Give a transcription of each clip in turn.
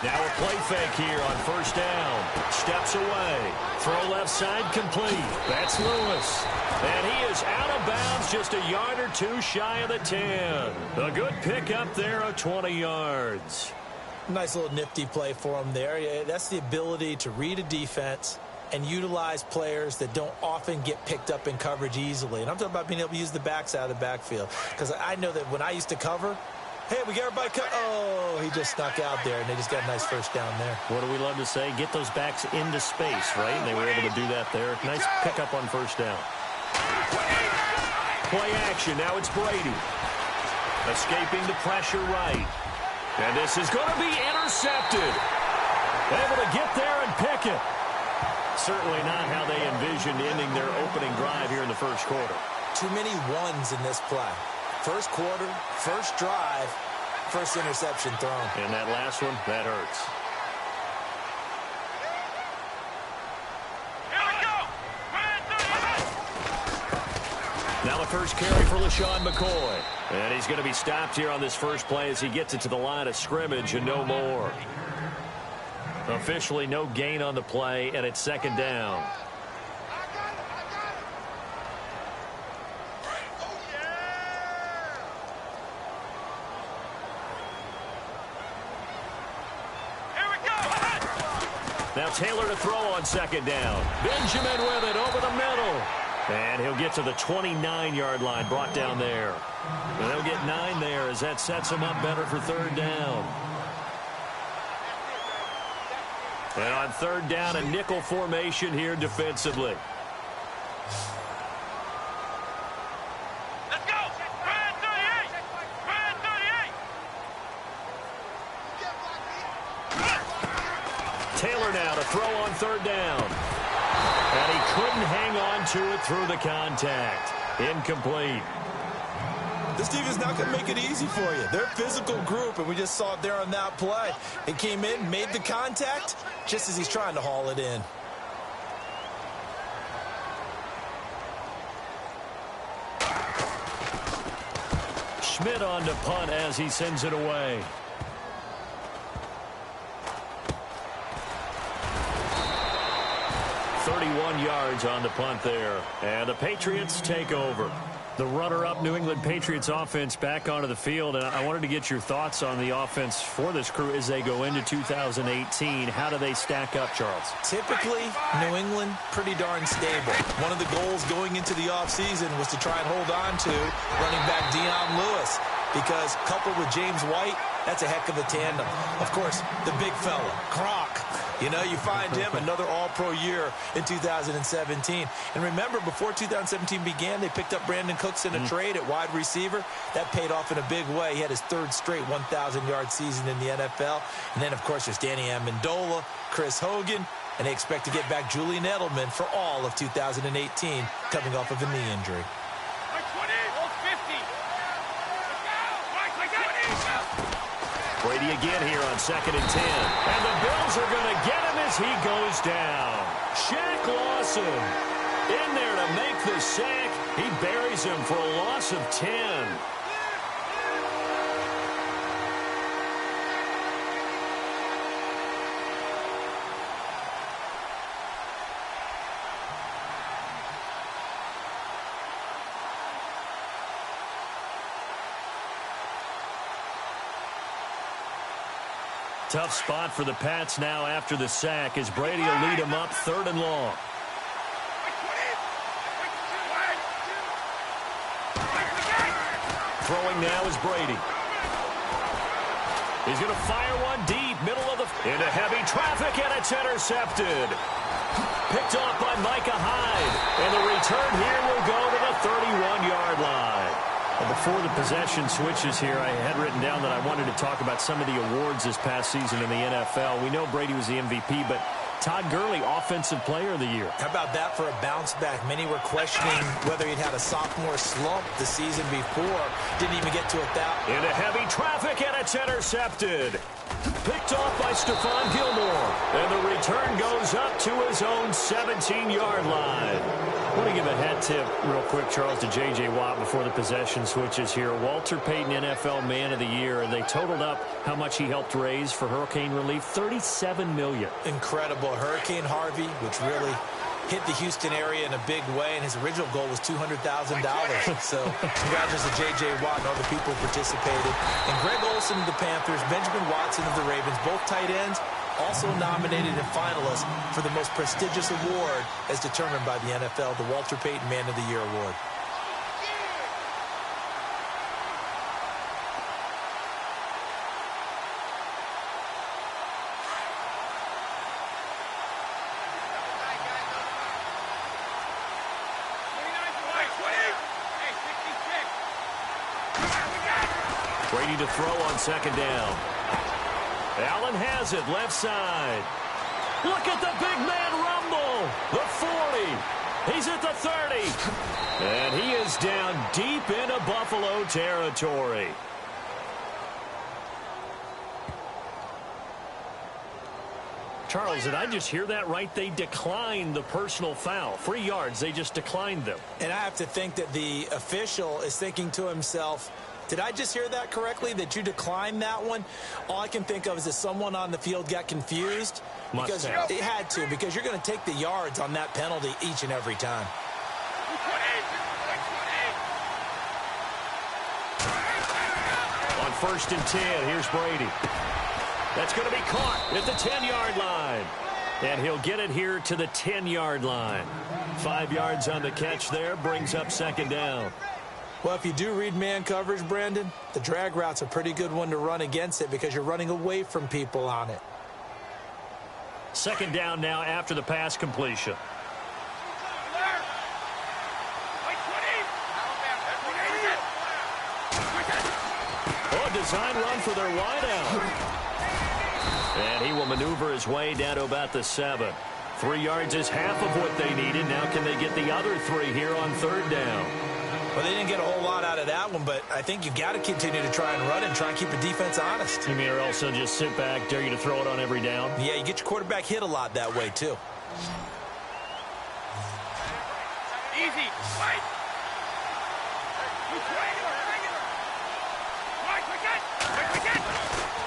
Now a play fake here on first down. Steps away. Throw left side complete. That's Lewis. And he is out of bounds just a yard or two shy of the 10. A good pickup there of 20 yards. Nice little nifty play for him there. Yeah, that's the ability to read a defense and utilize players that don't often get picked up in coverage easily. And I'm talking about being able to use the backs out of the backfield. Because I know that when I used to cover, hey, we got everybody cut. Oh, he just snuck out there, and they just got a nice first down there. What do we love to say? Get those backs into space, right? And they were able to do that there. Nice pickup on first down. Play action. Now it's Brady. Escaping the pressure right. And this is going to be intercepted. Able to get there and pick it. Certainly not how they envisioned ending their opening drive here in the first quarter. Too many ones in this play. First quarter, first drive, first interception thrown. And that last one, that hurts. Now the first carry for LaShawn McCoy. And he's going to be stopped here on this first play as he gets it to the line of scrimmage and no more. Officially no gain on the play, and it's second down. Now Taylor to throw on second down. Benjamin with it over the middle. And he'll get to the 29-yard line, brought down there. And they'll get 9 there as that sets him up better for third down. And on third down, a nickel formation here defensively. Let's go! Brad 38! Brad 38! Taylor now to throw on third down. And he couldn't hang on to it through the contact. Incomplete. This team is not going to make it easy for you. They're a physical group, and we just saw it there on that play. It came in, made the contact, just as he's trying to haul it in. Schmidt on to punt as he sends it away. Yards on the punt there. And the Patriots take over. The runner-up New England Patriots offense back onto the field. And I wanted to get your thoughts on the offense for this crew as they go into 2018. How do they stack up, Charles? Typically, New England, pretty darn stable. One of the goals going into the offseason was to try and hold on to running back Dion Lewis. Because coupled with James White, that's a heck of a tandem. Of course, the big fella, Gronk. You know, you find him another all-pro year in 2017. And remember, before 2017 began, they picked up Brandon Cooks in a trade at wide receiver. That paid off in a big way. He had his third straight 1,000-yard season in the NFL. And then, of course, there's Danny Amendola, Chris Hogan, and they expect to get back Julian Edelman for all of 2018, coming off of a knee injury. Brady again here on 2nd and 10. And the Bills are going to get him as he goes down. Shaq Lawson in there to make the sack. He buries him for a loss of 10. Tough spot for the Pats now after the sack as Brady will lead him up 3rd and long. Throwing now is Brady. He's going to fire one deep, middle of the... into heavy traffic, and it's intercepted. Picked off by Micah Hyde. And the return here will go to the 31-yard line. Well, before the possession switches here, I had written down that I wanted to talk about some of the awards this past season in the NFL. We know Brady was the MVP, but Todd Gurley, Offensive Player of the Year. How about that for a bounce back? Many were questioning whether he'd had a sophomore slump the season before. Didn't even get to it that way. Into heavy traffic, and it's intercepted. Picked off by Stephon Gilmore. And the return goes up to his own 17-yard line. I want to give a hat tip real quick, Charles, to J.J. Watt before the possession switches here. Walter Payton, NFL Man of the Year, and they totaled up how much he helped raise for hurricane relief, $37 million. Incredible. Hurricane Harvey, which really hit the Houston area in a big way, and his original goal was $200,000. So congratulations to J.J. Watt and all the people who participated. And Greg Olsen of the Panthers, Benjamin Watson of the Ravens, both tight ends, also nominated and finalists for the most prestigious award as determined by the NFL, the Walter Payton Man of the Year Award. Brady to throw on second down. Allen has it, left side. Look at the big man rumble. The 40. He's at the 30. And he is down deep into Buffalo territory. Charles, did I just hear that right? They declined the personal foul. 3 yards, they just declined them. And I have to think that the official is thinking to himself, did I just hear that correctly, that you declined that one? All I can think of is that someone on the field got confused. Because it had to, because you're going to take the yards on that penalty each and every time. On 1st and 10, here's Brady. That's going to be caught at the 10-yard line. And he'll get it here to the 10-yard line. 5 yards on the catch there, brings up second down. Well, if you do read man coverage, Brandon, the drag route's a pretty good one to run against it because you're running away from people on it. Second down now after the pass completion. Oh, design run for their wideout. And he will maneuver his way down to about the 7. 3 yards is half of what they needed. Now can they get the other 3 here on third down? Well, they didn't get a whole lot out of that one, but I think you've got to continue to try and run and try and keep the defense honest. You mean, or else they'll just sit back, dare you to throw it on every down? Yeah, you get your quarterback hit a lot that way, too. Easy. Right.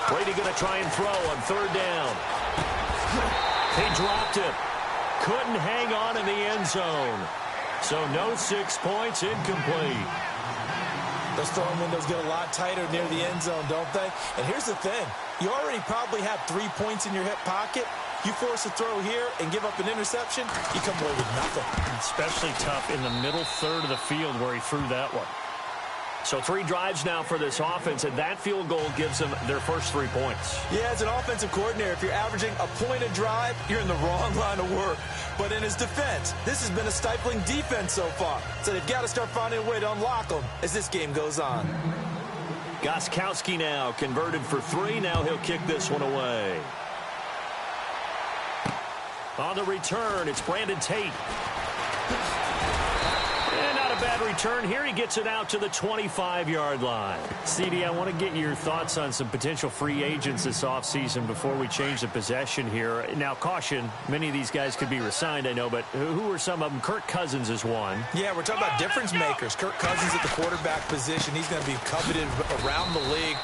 Brady going to try and throw on third down. He dropped it. Couldn't hang on in the end zone. So no 6 points, incomplete. Those throwing windows get a lot tighter near the end zone, don't they? And here's the thing. You already probably have 3 points in your hip pocket. You force a throw here and give up an interception, you come away with nothing. Especially tough in the middle third of the field where he threw that one. So 3 drives now for this offense, and that field goal gives them their first 3 points. Yeah, as an offensive coordinator, if you're averaging a point a drive, you're in the wrong line of work. But in his defense, this has been a stifling defense so far. So they've got to start finding a way to unlock them as this game goes on. Gostkowski now converted for 3. Now he'll kick this one away. On the return, it's Brandon Tate. And not a bad return here. He gets it out to the 25-yard line. CD, I want to get your thoughts on some potential free agents this offseason before we change the possession here. Now, caution, many of these guys could be re-signed, I know, but who are some of them? Kirk Cousins is one. Yeah, we're talking about difference makers. Kirk Cousins at the quarterback position. He's going to be coveted around the league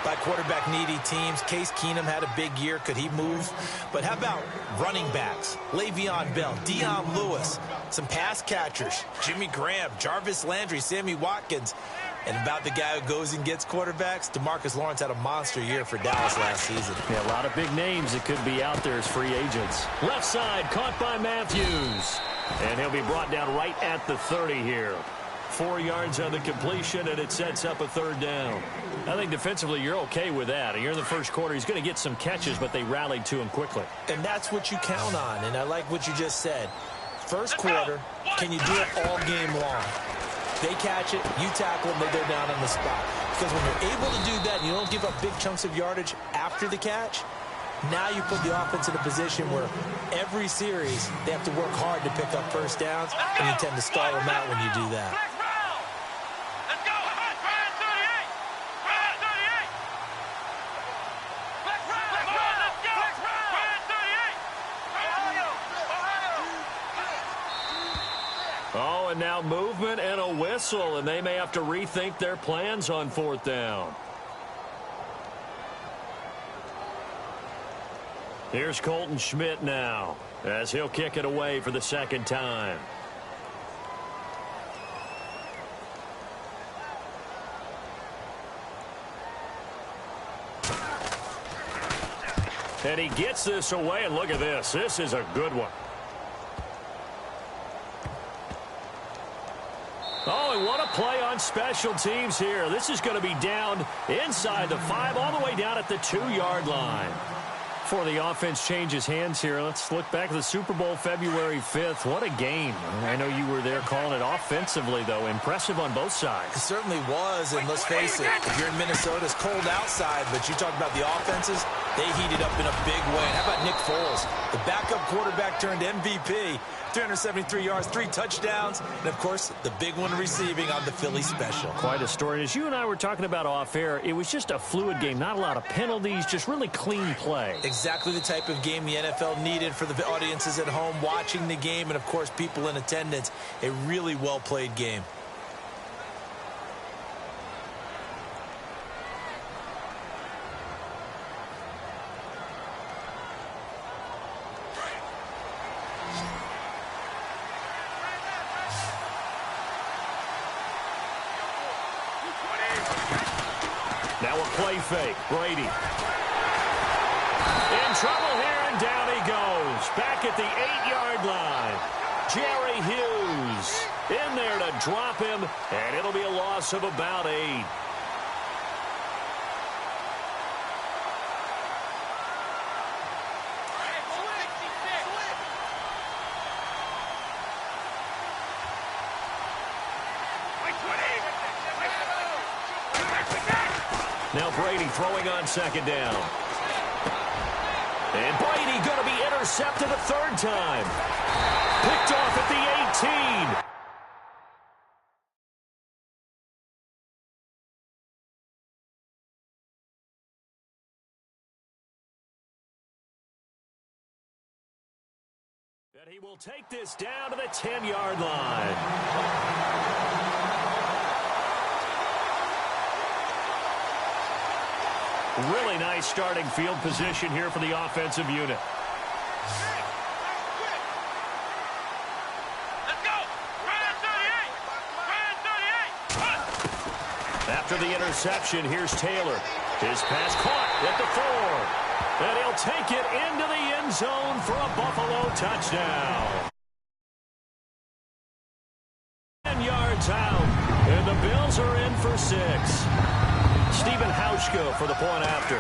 by quarterback-needy teams. Case Keenum had a big year. Could he move? But how about running backs? Le'Veon Bell, Dion Lewis, some pass catchers, Jimmy Graham, Jarvis Landry, Sammy Watkins. And about the guy who goes and gets quarterbacks, DeMarcus Lawrence had a monster year for Dallas last season. Yeah, a lot of big names that could be out there as free agents. Left side, caught by Matthews. And he'll be brought down right at the 30 here. 4 yards on the completion, and it sets up a third down. I think defensively you're okay with that. You're in the first quarter. He's going to get some catches, but they rallied to him quickly. And that's what you count on, and I like what you just said. First quarter, can you do it all game long? They catch it, you tackle them, they go down on the spot. Because when you're able to do that and you don't give up big chunks of yardage after the catch, Now you put the offense in a position where every series they have to work hard to pick up first downs, and you tend to stall them out when you do that. Let's go. Ryan 38. Ryan 38. Let's go. Ryan 38. Oh, and now movement and a whistle, and they may have to rethink their plans on fourth down. Here's Colton Schmidt now, as he'll kick it away for the second time. And he gets this away, and look at this. This is a good one. Oh, and what a play on special teams here. This is going to be down inside the 5, all the way down at the 2-yard line. Before the offense changes hands here, let's look back at the Super Bowl February 5th. What a game. I know you were there calling it offensively, though. Impressive on both sides. It certainly was, and let's face it, if you're in Minnesota, it's cold outside, but you talk about the offenses, they heated up in a big way. And how about Nick Foles? The backup quarterback turned MVP. 373 yards, 3 touchdowns, and, of course, the big one receiving on the Philly special. Quite a story. As you and I were talking about off air, it was just a fluid game. Not a lot of penalties, just really clean play. Exactly the type of game the NFL needed for the audiences at home watching the game and, of course, people in attendance. A really well-played game. Now a play fake. Brady. In trouble here, and down he goes. Back at the 8-yard line. Jerry Hughes in there to drop him, and it'll be a loss of about 8. Now Brady throwing on second down. And Brady going to be intercepted a third time. Picked off at the 18. And he will take this down to the 10-yard line. Really nice starting field position here for the offensive unit. Let's go. Ryan 38. Ryan 38. After the interception, here's Taylor. His pass caught at the 4. And he'll take it into the end zone for a Buffalo touchdown. 10 yards out. And the Bills are in for 6. Stephen Hauschka for the point after.